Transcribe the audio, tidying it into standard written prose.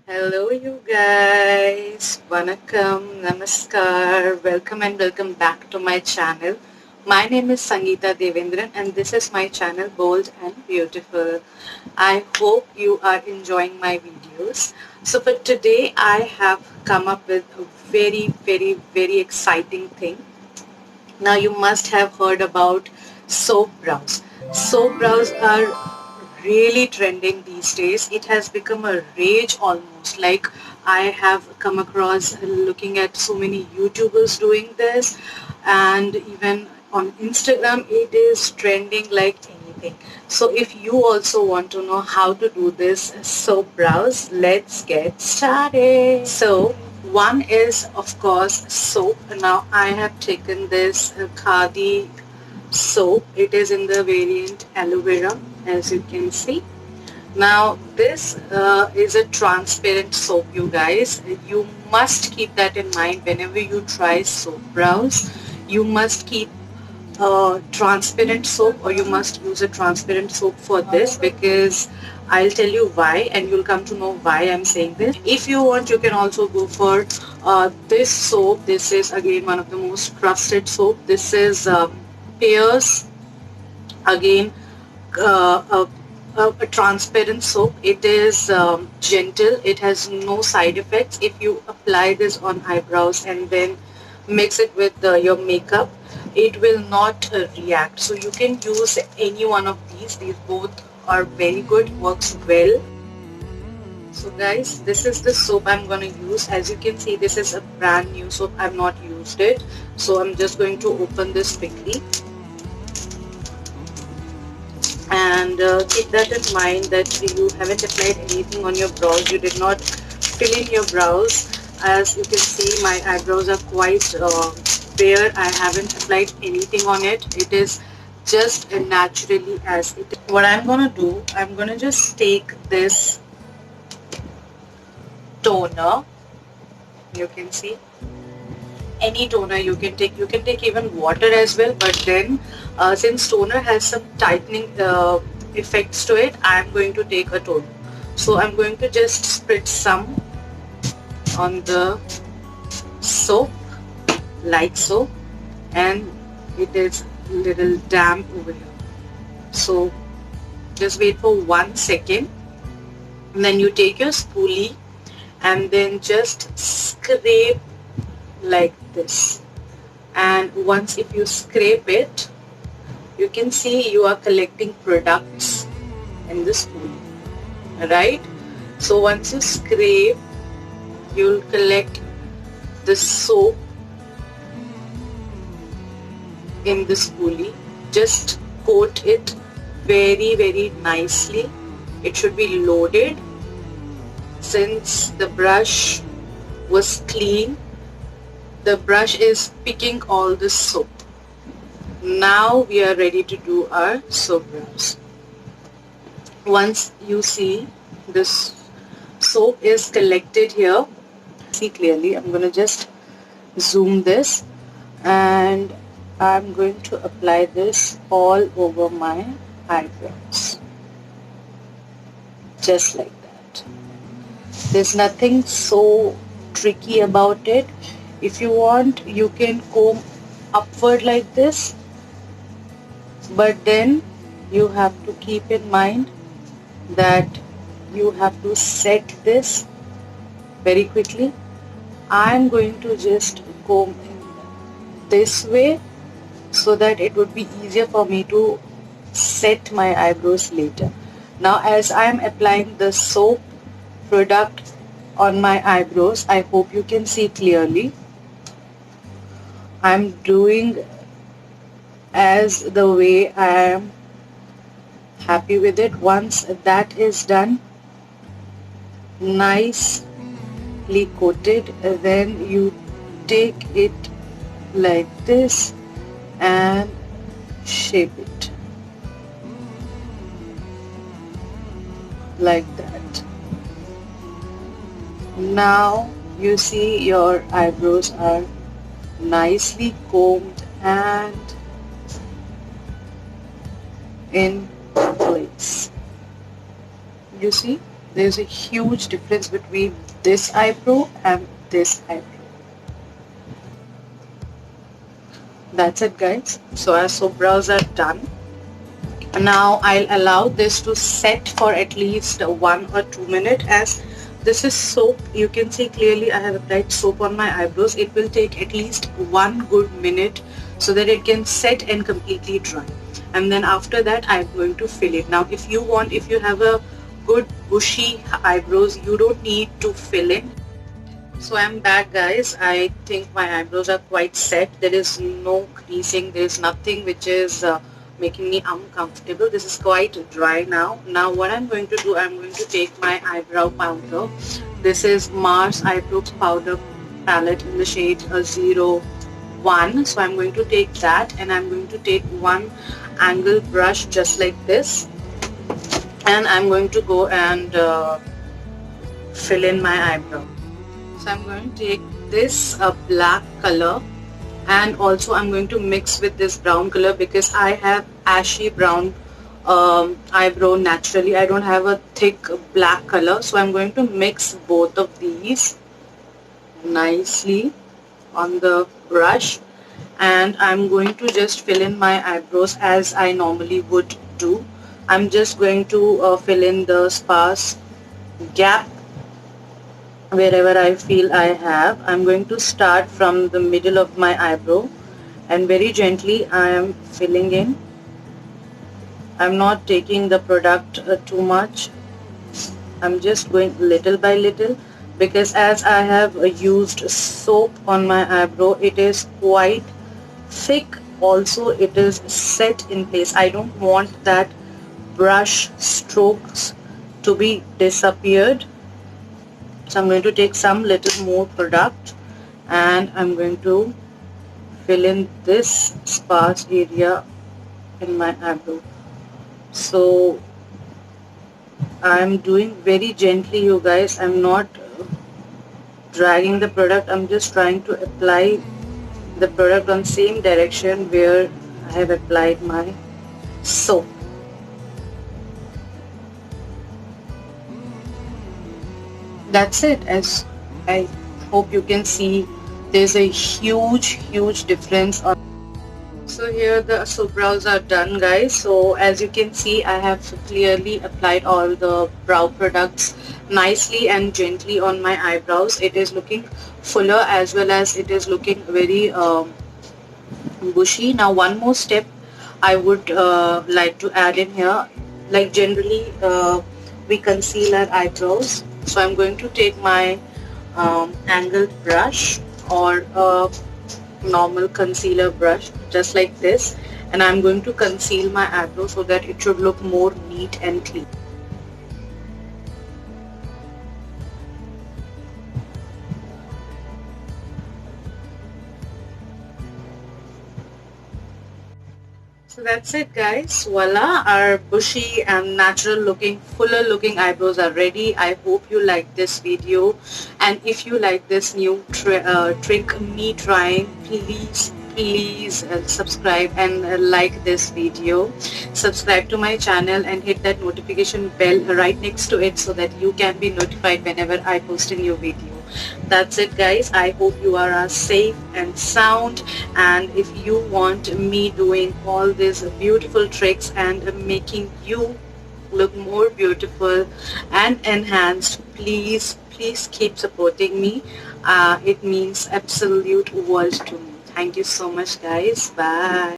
Hello, you guys. Vanakkam, namaskar. Welcome and welcome back to my channel. My name is Sangeeta Devendran, and this is my channel Bold and Beautiful. I hope you are enjoying my videos. So for today, I have come up with a very exciting thing. Now you must have heard about soap brows. Soap brows are really trending these days. It has become a rage almost. Like I have come across looking at so many YouTubers doing this, and even on Instagram it is trending like anything. So if you also want to know how to do this soap brows, let's get started. So one is of course soap. Now I have taken this Khadi soap. It is in the variant aloe vera, as you can see. Now this is a transparent soap, you guys. You must keep that in mind whenever you try soap brows. You must keep transparent soap, or you must use a transparent soap for this, because I'll tell you why and you'll come to know why I'm saying this. If you want, you can also go for this soap. This is again one of the most trusted soap. This is Pears, again a transparent soap. It is gentle. It has no side effects. If you apply this on eyebrows and then mix it with your makeup, it will not react. So you can use any one of these both are very good, works well. So guys, this is the soap I'm going to use. As you can see, this is a brand new soap. I've not used it, so I'm just going to open this quickly. And keep that in mind that you haven't applied anything on your brows. You did not fill in your brows. As you can see, my eyebrows are quite bare. I haven't applied anything on it. It is just naturally as it is. What I'm gonna do, I'm gonna just take this toner. You can see, any toner you can take even water as well, but then since toner has some tightening effects to it, I'm going to take a toner. So I'm going to just spritz some on the soap, like so, and it is little damp over here. So just wait for 1 second, and then you take your spoolie and then just scrape like this. And once if you scrape it, you can see you are collecting products in the spoolie, right? So once you scrape, you'll collect the soap in the spoolie. Just coat it very nicely. It should be loaded. Since the brush was clean, the brush is picking all the soap. Now we are ready to do our soap brows. Once you see this soap is collected here, see clearly, I'm going to just zoom this, and I'm going to apply this all over my eyebrows, just like that. There's nothing so tricky about it. If you want, you can comb upward like this, but then you have to keep in mind that you have to set this very quickly. I'm going to just comb in this way so that it would be easier for me to set my eyebrows later. Now as I am applying the soap product on my eyebrows, I hope you can see clearly. I'm doing as the way I am happy with it. Once that is done, nicely coated, then you take it like this and shape it like that. Now you see your eyebrows are nicely combed and in place. You see, There's a huge difference between this eyebrow and this eyebrow. That's it, guys. So our soap brows are done. Now I'll allow this to set for at least 1 or 2 minutes. As this is soap, you can see clearly I have applied soap on my eyebrows. It will take at least 1 good minute so that it can set and completely dry. And then after that I'm going to fill it. Now if you have a good bushy eyebrows, you don't need to fill it. So I'm back, guys. I think my eyebrows are quite set. There is no creasing. There is nothing which is making me uncomfortable. This is quite dry now. Now what I'm going to do, I'm going to take my eyebrow powder. This is Mars Eyebrow Powder palette in the shade 01. So I'm going to take that, and I'm going to take one angle brush just like this, and I'm going to go and fill in my eyebrow. So I'm going to take this black color, and also I'm going to mix with this brown color because I have ashy brown eyebrow naturally. I don't have a thick black color, so I'm going to mix both of these nicely on the brush, and I'm going to just fill in my eyebrows as I normally would do. I'm just going to fill in the sparse gap wherever I feel I have. I'm going to start from the middle of my eyebrow, and very gently I am filling in. I'm not taking the product too much. I'm just going little by little because as I have used soap on my eyebrow, it is quite thick. Also it is set in place. I don't want that brush strokes to be disappeared. So I'm going to take some little more product, and I'm going to fill in this sparse area in my eyebrow. So I'm doing very gently, you guys. I'm not dragging the product. I'm just trying to apply the product on same direction where I have applied my soap. That's it. As I hope you can see, there's a huge difference on. So here the soap brows are done, guys. So as you can see, I have clearly applied all the brow products nicely and gently on my eyebrows. It is looking fuller as well as it is looking very bushy. Now one more step I would like to add in here. Like generally we conceal our eyebrows, so I'm going to take my angled brush or a normal concealer brush just like this, and I'm going to conceal my eyebrow so that it should look more neat and clean. So that's it, guys. Voila, our bushy and natural looking, fuller looking eyebrows are ready. I hope you like this video, and if you like this new trick me trying, please subscribe and like this video. Subscribe to my channel and hit that notification bell right next to it so that you can be notified whenever I post a new video. That's it, guys. I hope you are safe and sound, and if you want me doing all these beautiful tricks and making you look more beautiful and enhanced, please keep supporting me. It means absolute world to me. Thank you so much, guys. Bye.